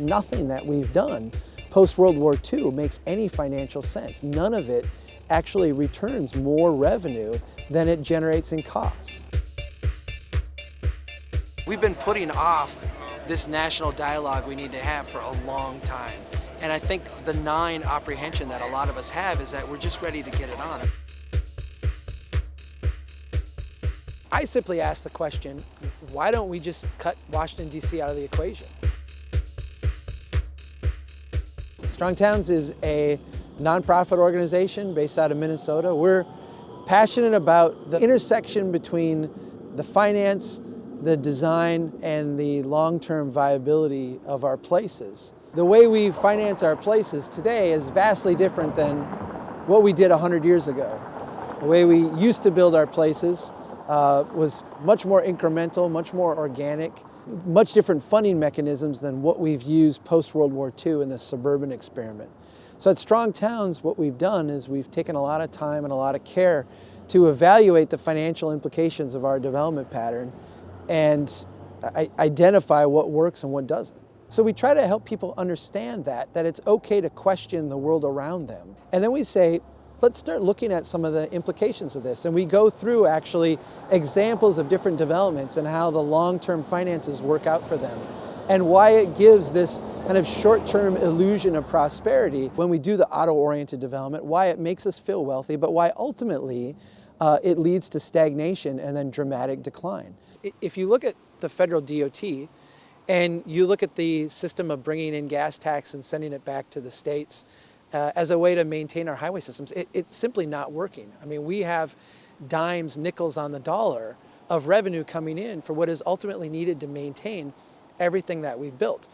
nothing that we've done post-World War II makes any financial sense. None of it actually returns more revenue than it generates in costs. We've been putting off this national dialogue we need to have for a long time. And I think the gnawing apprehension that a lot of us have is that we're just ready to get it on. I simply ask the question, why don't we just cut Washington, D.C. out of the equation? Strong Towns is a nonprofit organization based out of Minnesota. We're passionate about the intersection between the finance, the design, and the long-term viability of our places. The way we finance our places today is vastly different than what we did 100 years ago. The way we used to build our places was much more incremental, much more organic, much different funding mechanisms than what we've used post-World War II in the suburban experiment. So at Strong Towns, what we've done is we've taken a lot of time and a lot of care to evaluate the financial implications of our development pattern and identify what works and what doesn't. So we try to help people understand that it's okay to question the world around them. And then we say, let's start looking at some of the implications of this. And we go through actually examples of different developments and how the long-term finances work out for them and why it gives this kind of short-term illusion of prosperity when we do the auto-oriented development, why it makes us feel wealthy, but why ultimately it leads to stagnation and then dramatic decline. If you look at the federal DOT and you look at the system of bringing in gas tax and sending it back to the states, as a way to maintain our highway systems, it's simply not working. I mean, we have dimes, nickels on the dollar of revenue coming in for what is ultimately needed to maintain everything that we've built.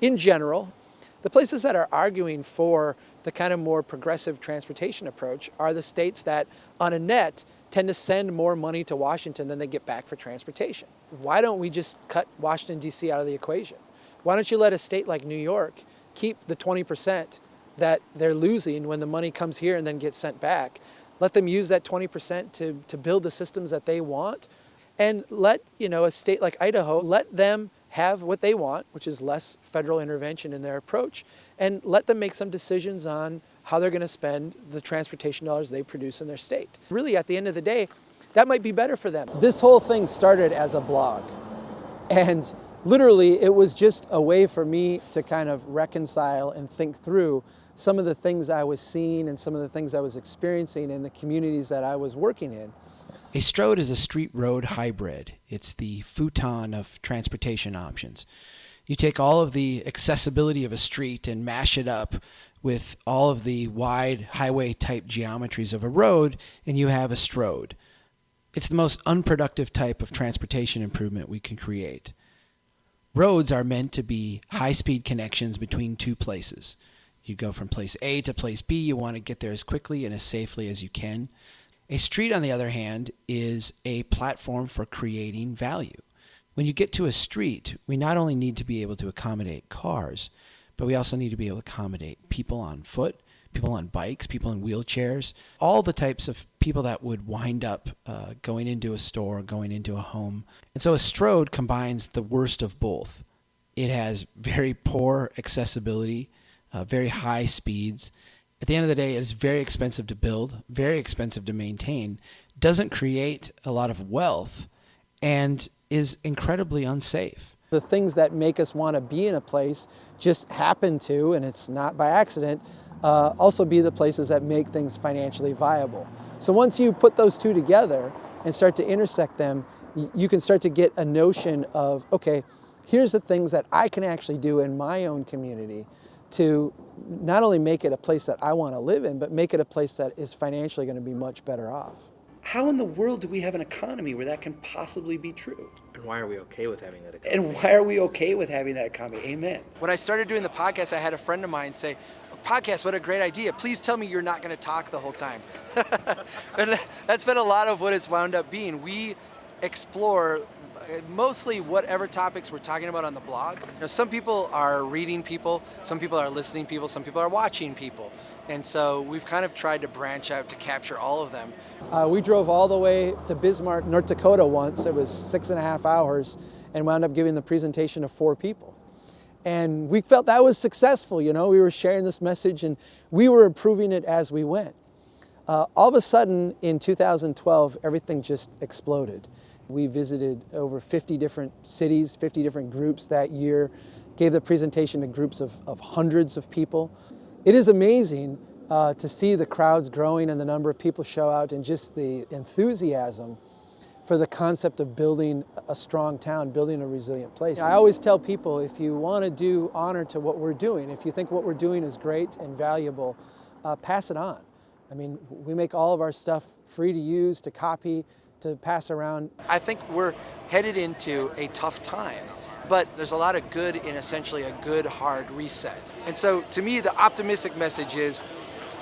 In general, the places that are arguing for the kind of more progressive transportation approach are the states that, on a net, tend to send more money to Washington than they get back for transportation. Why don't we just cut Washington, D.C. out of the equation? Why don't you let a state like New York keep the 20% that they're losing when the money comes here and then gets sent back? Let them use that 20% to build the systems that they want, and let a state like Idaho, let them have what they want, which is less federal intervention in their approach, and let them make some decisions on how they're going to spend the transportation dollars they produce in their state. Really, at the end of the day, that might be better for them. This whole thing started as a blog, and literally it was just a way for me to kind of reconcile and think through some of the things I was seeing and some of the things I was experiencing in the communities that I was working in. A strode is a street road hybrid. It's the futon of transportation options. You take all of the accessibility of a street and mash it up with all of the wide highway type geometries of a road, and you have a strode. It's the most unproductive type of transportation improvement we can create. Roads are meant to be high-speed connections between two places. You go from place A to place B, you want to get there as quickly and as safely as you can. A street, on the other hand, is a platform for creating value. When you get to a street, we not only need to be able to accommodate cars, but we also need to be able to accommodate people on foot, people on bikes, people in wheelchairs, all the types of people that would wind up going into a store, going into a home. And so a strode combines the worst of both. It has very poor accessibility, very high speeds. At the end of the day, it is very expensive to build, very expensive to maintain, doesn't create a lot of wealth, and is incredibly unsafe. The things that make us want to be in a place just happen to, and it's not by accident, also be the places that make things financially viable. So once you put those two together and start to intersect them, you can start to get a notion of, okay, here's the things that I can actually do in my own community to not only make it a place that I want to live in, but make it a place that is financially going to be much better off. How in the world do we have an economy where that can possibly be true? And why are we okay with having that economy? And why are we okay with having that economy? Amen. When I started doing the podcast, I had a friend of mine say, podcast, what a great idea. Please tell me you're not going to talk the whole time. And that's been a lot of what it's wound up being. We explore mostly whatever topics we're talking about on the blog. Some people are reading people, some people are listening people, some people are watching people. And so we've kind of tried to branch out to capture all of them. We drove all the way to Bismarck, North Dakota once. It was 6.5 hours and wound up giving the presentation to 4 people. And we felt that was successful, you know, we were sharing this message and we were improving it as we went. All of a sudden in 2012, everything just exploded. We visited over 50 different cities, 50 different groups that year, gave the presentation to groups of hundreds of people. It is amazing to see the crowds growing and the number of people show out and just the enthusiasm for the concept of building a strong town, building a resilient place. I always tell people, if you want to do honor to what we're doing, if you think what we're doing is great and valuable, pass it on. I mean, we make all of our stuff free to use, to copy, to pass around. I think we're headed into a tough time, but there's a lot of good in essentially a good hard reset. And so to me, the optimistic message is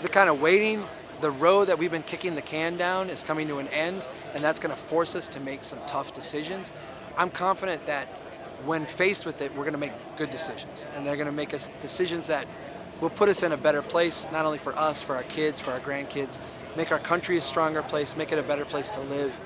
the kind of waiting, the road that we've been kicking the can down is coming to an end, and that's going to force us to make some tough decisions. I'm confident that when faced with it, we're going to make good decisions, and they're going to make us decisions that will put us in a better place, not only for us, for our kids, for our grandkids, make our country a stronger place, make it a better place to live.